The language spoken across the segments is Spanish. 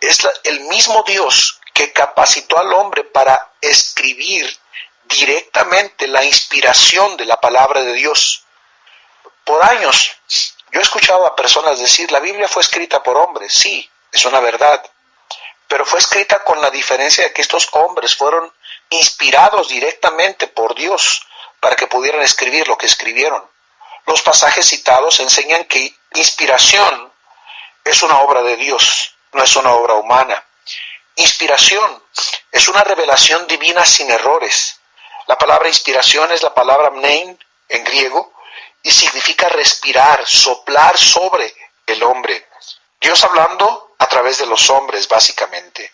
es el mismo Dios que capacitó al hombre para escribir directamente la inspiración de la palabra de Dios. Por años, yo he escuchado a personas decir, la Biblia fue escrita por hombres. Sí, es una verdad, pero fue escrita con la diferencia de que estos hombres fueron inspirados directamente por Dios para que pudieran escribir lo que escribieron. Los pasajes citados enseñan que inspiración es una obra de Dios, no es una obra humana. Inspiración es una revelación divina sin errores. La palabra inspiración es la palabra pnein en griego y significa respirar, soplar sobre el hombre. Dios hablando a través de los hombres, básicamente.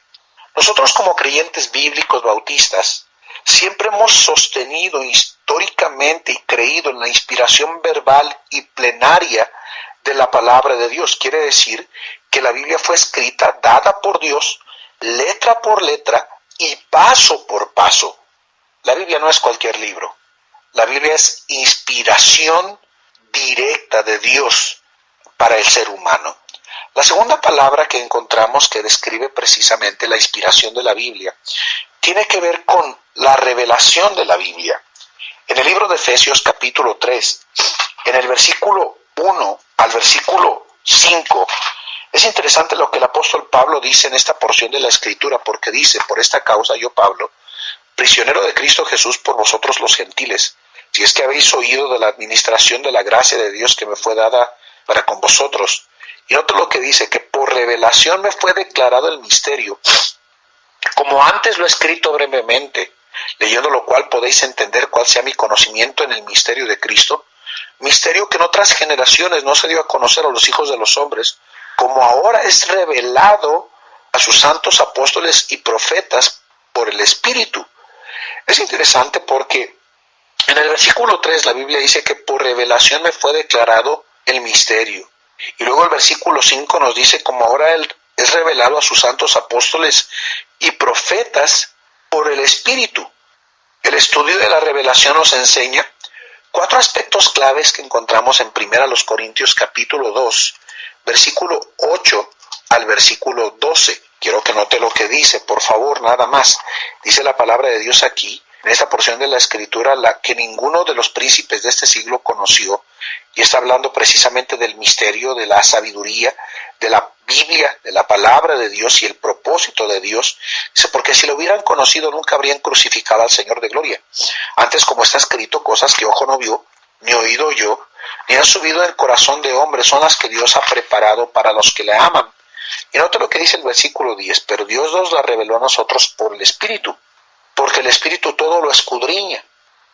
Nosotros como creyentes bíblicos bautistas siempre hemos sostenido históricamente y creído en la inspiración verbal y plenaria de la palabra de Dios. Quiere decir que la Biblia fue escrita, dada por Dios, letra por letra y paso por paso. La Biblia no es cualquier libro. La Biblia es inspiración directa de Dios para el ser humano. La segunda palabra que encontramos que describe precisamente la inspiración de la Biblia tiene que ver con la revelación de la Biblia. En el libro de Efesios capítulo 3, en el versículo 1 al versículo 5, es interesante lo que el apóstol Pablo dice en esta porción de la Escritura, porque dice, por esta causa yo, Pablo, prisionero de Cristo Jesús por vosotros los gentiles, si es que habéis oído de la administración de la gracia de Dios que me fue dada para con vosotros. Y nota lo que dice, que por revelación me fue declarado el misterio, como antes lo he escrito brevemente, leyendo lo cual podéis entender cuál sea mi conocimiento en el misterio de Cristo, misterio que en otras generaciones no se dio a conocer a los hijos de los hombres, como ahora es revelado a sus santos apóstoles y profetas por el Espíritu. Es interesante porque en el versículo 3 la Biblia dice que por revelación me fue declarado el misterio. Y luego el versículo 5 nos dice como ahora él es revelado a sus santos apóstoles y profetas por el Espíritu. El estudio de la revelación nos enseña 4 aspectos claves que encontramos en 1 Corintios capítulo 2, versículo 8 al versículo 12. Quiero que note lo que dice, por favor, nada más. Dice la palabra de Dios aquí, en esta porción de la Escritura, la que ninguno de los príncipes de este siglo conoció, y está hablando precisamente del misterio, de la sabiduría, de la Biblia, de la palabra de Dios y el propósito de Dios. Dice, porque si lo hubieran conocido nunca habrían crucificado al Señor de gloria. Antes, como está escrito, cosas que ojo no vio, ni oído oyó, ni han subido en el corazón de hombre, son las que Dios ha preparado para los que le aman. Y nota lo que dice el versículo 10, pero Dios nos la reveló a nosotros por el Espíritu, porque el Espíritu todo lo escudriña,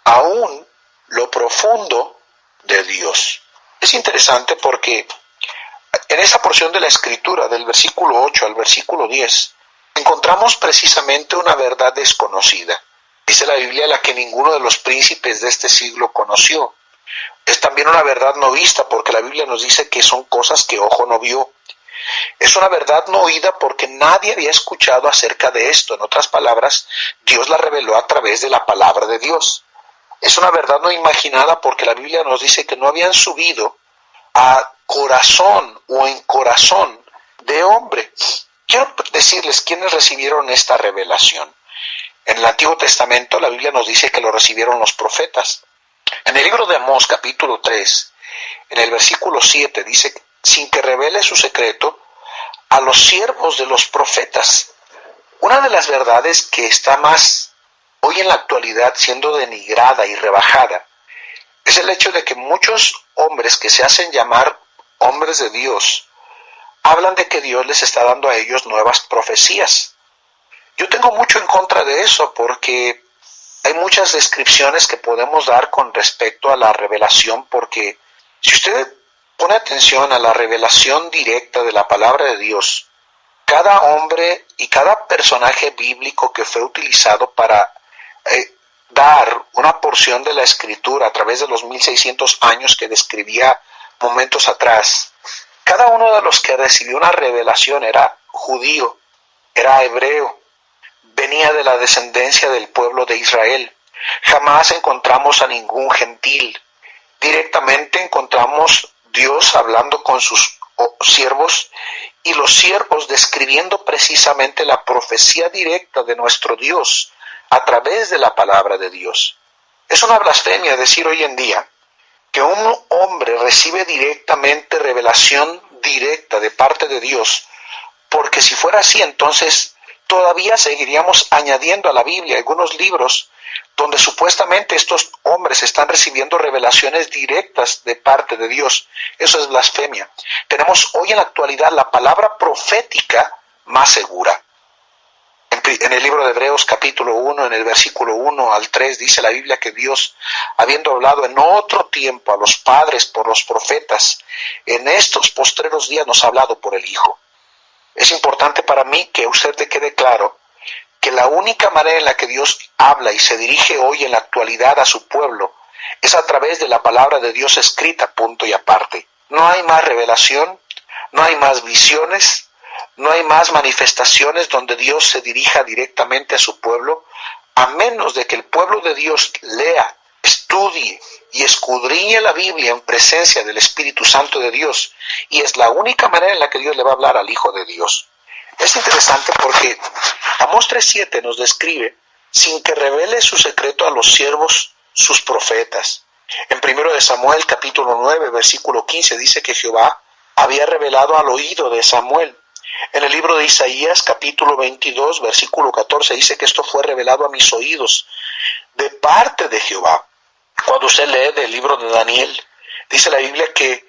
aún lo profundo de Dios. Es interesante porque en esa porción de la Escritura, del versículo 8 al versículo 10, encontramos precisamente una verdad desconocida. Dice la Biblia, la que ninguno de los príncipes de este siglo conoció. Es también una verdad no vista, porque la Biblia nos dice que son cosas que ojo no vio. Es una verdad no oída porque nadie había escuchado acerca de esto. En otras palabras, Dios la reveló a través de la palabra de Dios. Es una verdad no imaginada porque la Biblia nos dice que no habían subido a corazón o en corazón de hombre. Quiero decirles quiénes recibieron esta revelación. En el Antiguo Testamento la Biblia nos dice que lo recibieron los profetas. En el libro de Amós, capítulo 3, en el versículo 7, dice, sin que revele su secreto a los siervos de los profetas. Una de las verdades que está más hoy en la actualidad siendo denigrada y rebajada es el hecho de que muchos hombres que se hacen llamar hombres de Dios hablan de que Dios les está dando a ellos nuevas profecías. Yo tengo mucho en contra de eso porque hay muchas descripciones que podemos dar con respecto a la revelación, porque si usted pone atención a la revelación directa de la palabra de Dios, cada hombre y cada personaje bíblico que fue utilizado para dar una porción de la Escritura a través de los 1600 años que describía momentos atrás, cada uno de los que recibió una revelación era judío, era hebreo, venía de la descendencia del pueblo de Israel. Jamás encontramos a ningún gentil. Directamente encontramos Dios hablando con sus o siervos, y los siervos describiendo precisamente la profecía directa de nuestro Dios a través de la palabra de Dios. Es una blasfemia decir hoy en día que un hombre recibe directamente revelación directa de parte de Dios, porque si fuera así, entonces todavía seguiríamos añadiendo a la Biblia algunos libros donde supuestamente estos hombres están recibiendo revelaciones directas de parte de Dios. Eso es blasfemia. Tenemos hoy en la actualidad la palabra profética más segura. En el libro de Hebreos capítulo 1, en el versículo 1 al 3, dice la Biblia que Dios, habiendo hablado en otro tiempo a los padres por los profetas, en estos postreros días nos ha hablado por el Hijo. Es importante para mí que a usted le quede claro que la única manera en la que Dios habla y se dirige hoy en la actualidad a su pueblo es a través de la palabra de Dios escrita, punto y aparte. No hay más revelación, no hay más visiones, no hay más manifestaciones donde Dios se dirija directamente a su pueblo, a menos de que el pueblo de Dios lea, estudie y escudriñe la Biblia en presencia del Espíritu Santo de Dios. Y es la única manera en la que Dios le va a hablar al Hijo de Dios. Es interesante porque Amós 3:7 nos describe sin que revele su secreto a los siervos, sus profetas. En 1 de Samuel capítulo 9 versículo 15 dice que Jehová había revelado al oído de Samuel. En el libro de Isaías capítulo 22 versículo 14 dice que esto fue revelado a mis oídos de parte de Jehová. Cuando usted lee del libro de Daniel, dice la Biblia que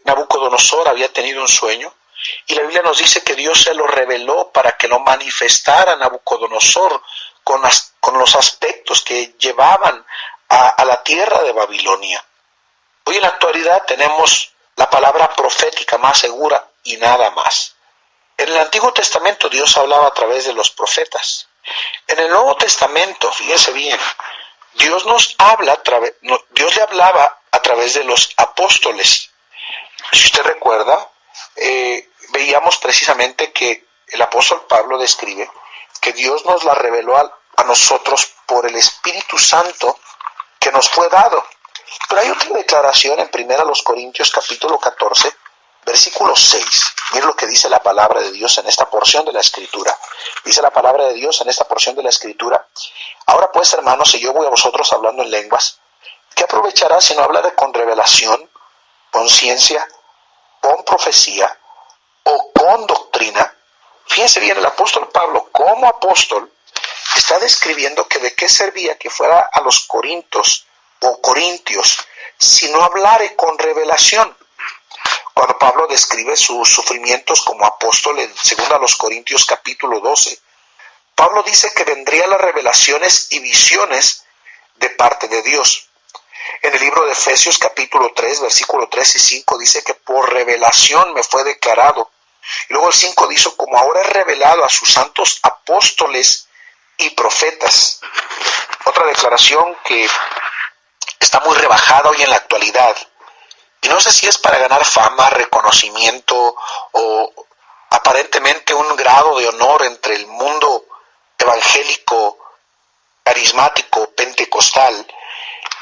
Nabucodonosor había tenido un sueño, y la Biblia nos dice que Dios se lo reveló para que lo manifestara a Nabucodonosor con los aspectos que llevaban a la tierra de Babilonia. Hoy en la actualidad tenemos la palabra profética más segura y nada más. En el Antiguo Testamento Dios hablaba a través de los profetas. En el Nuevo Testamento, fíjense bien, Dios le hablaba a través de los apóstoles. Si usted recuerda, veíamos precisamente que el apóstol Pablo describe que Dios nos la reveló a nosotros por el Espíritu Santo que nos fue dado. Pero hay otra declaración en 1 Corintios capítulo 14, versículo 6. Miren lo que dice la palabra de Dios en esta porción de la Escritura. Dice la palabra de Dios en esta porción de la Escritura: ahora pues, hermanos, si yo voy a vosotros hablando en lenguas, ¿qué aprovechará si no hablaré con revelación, con ciencia, con profecía o con doctrina? Fíjense bien, el apóstol Pablo, como apóstol, está describiendo que de qué servía que fuera a los Corintios o Corintios si no hablare con revelación. Cuando Pablo describe sus sufrimientos como apóstol en 2 Corintios capítulo 12, Pablo dice que vendrían las revelaciones y visiones de parte de Dios. En el libro de Efesios capítulo 3, versículo 3 y 5 dice que por revelación me fue declarado. Y luego el 5 dice, como ahora es revelado a sus santos apóstoles y profetas. Otra declaración que está muy rebajada hoy en la actualidad. Y no sé si es para ganar fama, reconocimiento o aparentemente un grado de honor entre el mundo evangélico, carismático, pentecostal.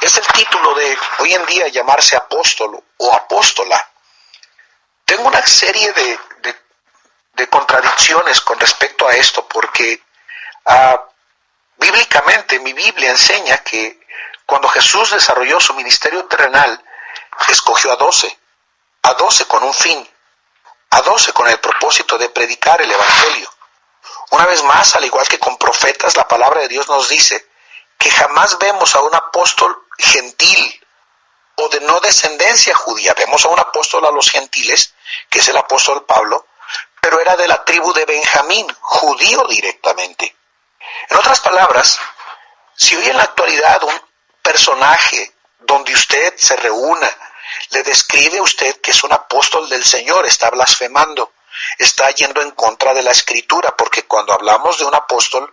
Es el título de hoy en día llamarse apóstol o apóstola. Tengo una serie de contradicciones con respecto a esto, porque bíblicamente mi Biblia enseña que cuando Jesús desarrolló su ministerio terrenal, escogió a 12 con un fin, a 12 con el propósito de predicar el Evangelio. Una vez más, al igual que con profetas, la palabra de Dios nos dice que jamás vemos a un apóstol gentil o de no descendencia judía. Vemos a un apóstol a los gentiles, que es el apóstol Pablo, pero era de la tribu de Benjamín, judío directamente. En otras palabras, si hoy en la actualidad un personaje donde usted se reúna le describe a usted que es un apóstol del Señor, está blasfemando, está yendo en contra de la Escritura, porque cuando hablamos de un apóstol,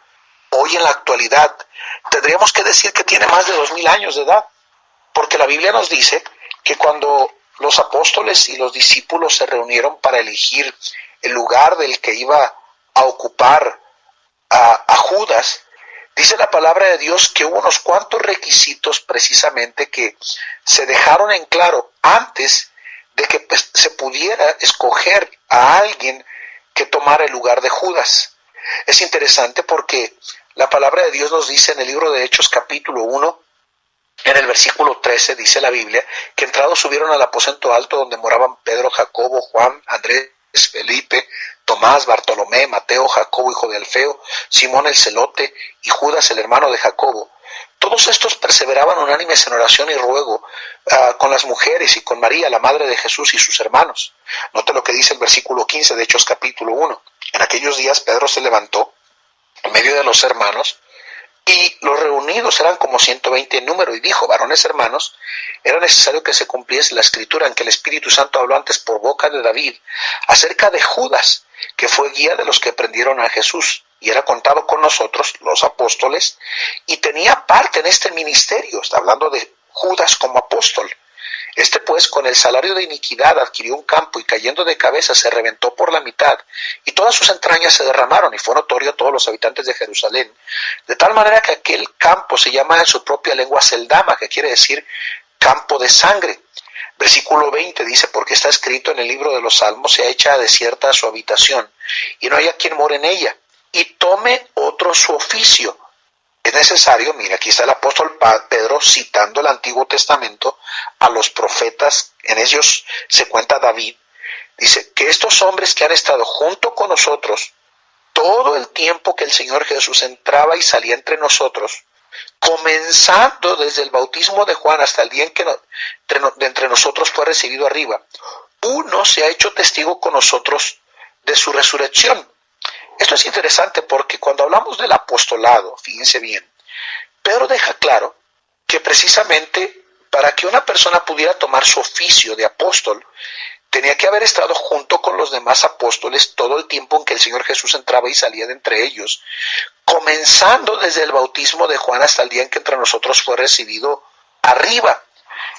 hoy en la actualidad, tendríamos que decir que tiene más de 2000 años de edad, porque la Biblia nos dice que cuando los apóstoles y los discípulos se reunieron para elegir el lugar del que iba a ocupar a Judas, dice la palabra de Dios que hubo unos cuantos requisitos precisamente que se dejaron en claro antes de que pues, se pudiera escoger a alguien que tomara el lugar de Judas. Es interesante porque la palabra de Dios nos dice en el libro de Hechos capítulo 1, en el versículo 13, dice la Biblia, que entrados subieron al aposento alto donde moraban Pedro, Jacobo, Juan, Andrés, Felipe, Tomás, Bartolomé, Mateo, Jacobo, hijo de Alfeo, Simón el celote y Judas el hermano de Jacobo. Todos estos perseveraban unánimes en oración y ruego con las mujeres y con María, la madre de Jesús y sus hermanos. Note lo que dice el versículo 15 de Hechos capítulo 1. En aquellos días Pedro se levantó en medio de los hermanos, y los reunidos eran como 120 en número, y dijo: varones hermanos, era necesario que se cumpliese la escritura en que el Espíritu Santo habló antes por boca de David acerca de Judas, que fue guía de los que prendieron a Jesús, y era contado con nosotros, los apóstoles, y tenía parte en este ministerio. Está hablando de Judas como apóstol. Este pues con el salario de iniquidad adquirió un campo y cayendo de cabeza se reventó por la mitad y todas sus entrañas se derramaron y fue notorio a todos los habitantes de Jerusalén, de tal manera que aquel campo se llama en su propia lengua Seldama, que quiere decir campo de sangre. Versículo 20 dice: porque está escrito en el libro de los Salmos: se ha hecha desierta su habitación y no haya quien more en ella, y tome otro su oficio. Es necesario, mira, aquí está el apóstol Pedro citando el Antiguo Testamento a los profetas, en ellos se cuenta David, dice que estos hombres que han estado junto con nosotros todo el tiempo que el Señor Jesús entraba y salía entre nosotros, comenzando desde el bautismo de Juan hasta el día en que de entre nosotros fue recibido arriba, uno se ha hecho testigo con nosotros de su resurrección. Esto es interesante porque cuando hablamos del apostolado, fíjense bien, Pedro deja claro que precisamente para que una persona pudiera tomar su oficio de apóstol, tenía que haber estado junto con los demás apóstoles todo el tiempo en que el Señor Jesús entraba y salía de entre ellos, comenzando desde el bautismo de Juan hasta el día en que entre nosotros fue recibido arriba.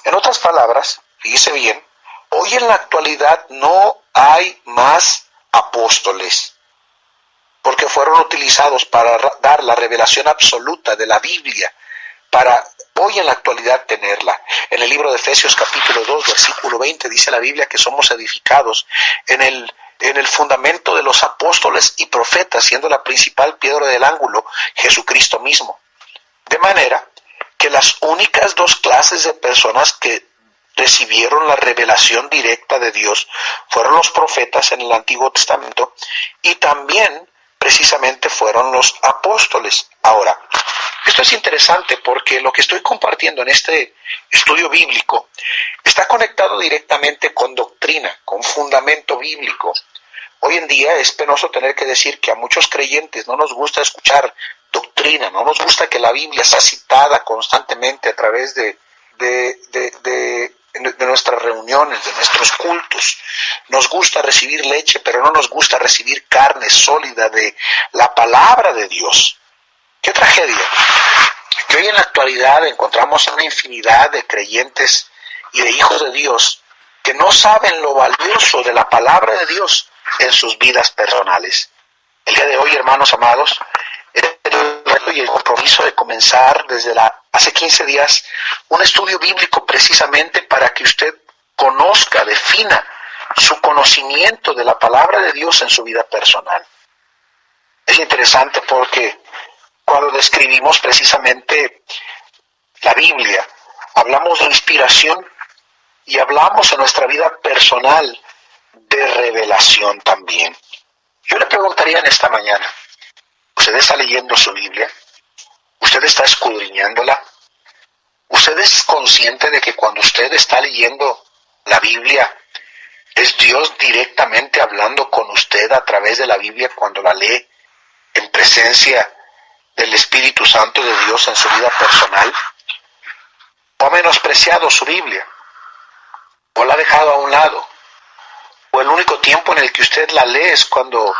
En otras palabras, fíjese bien, hoy en la actualidad no hay más apóstoles, porque fueron utilizados para dar la revelación absoluta de la Biblia, para hoy en la actualidad tenerla. En el libro de Efesios capítulo 2, versículo 20, dice la Biblia que somos edificados en el fundamento de los apóstoles y profetas, siendo la principal piedra del ángulo Jesucristo mismo. De manera que las únicas dos clases de personas que recibieron la revelación directa de Dios fueron los profetas en el Antiguo Testamento, y también precisamente fueron los apóstoles. Ahora, esto es interesante porque lo que estoy compartiendo en este estudio bíblico está conectado directamente con doctrina, con fundamento bíblico. Hoy en día es penoso tener que decir que a muchos creyentes no nos gusta escuchar doctrina, no nos gusta que la Biblia sea citada constantemente a través de nuestras reuniones, de nuestros cultos. Nos gusta recibir leche, pero no nos gusta recibir carne sólida de la palabra de Dios. ¡Qué tragedia! Que hoy en la actualidad encontramos una infinidad de creyentes y de hijos de Dios que no saben lo valioso de la palabra de Dios en sus vidas personales. El día de hoy, hermanos amados, el reto y el compromiso de comenzar desde hace 15 días un estudio bíblico precisamente para que usted conozca, defina su conocimiento de la palabra de Dios en su vida personal. Es interesante porque cuando describimos precisamente la Biblia, hablamos de inspiración y hablamos en nuestra vida personal de revelación también. Yo le preguntaría en esta mañana, ¿usted está leyendo su Biblia? ¿Usted está escudriñándola? ¿Usted es consciente de que cuando usted está leyendo la Biblia, es Dios directamente hablando con usted a través de la Biblia cuando la lee en presencia del Espíritu Santo de Dios en su vida personal? ¿O ha menospreciado su Biblia? ¿O la ha dejado a un lado? ¿O el único tiempo en el que usted la lee es cuando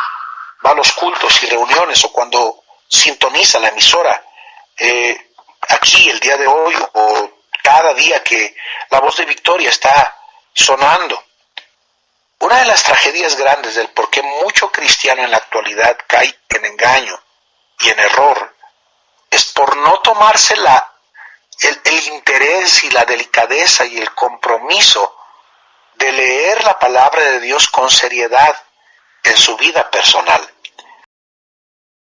va a los cultos y reuniones o cuando sintoniza la emisora aquí el día de hoy o cada día que la voz de Victoria está sonando? Una de las tragedias grandes del por qué mucho cristiano en la actualidad cae en engaño y en error es por no tomarse el interés y la delicadeza y el compromiso de leer la palabra de Dios con seriedad en su vida personal.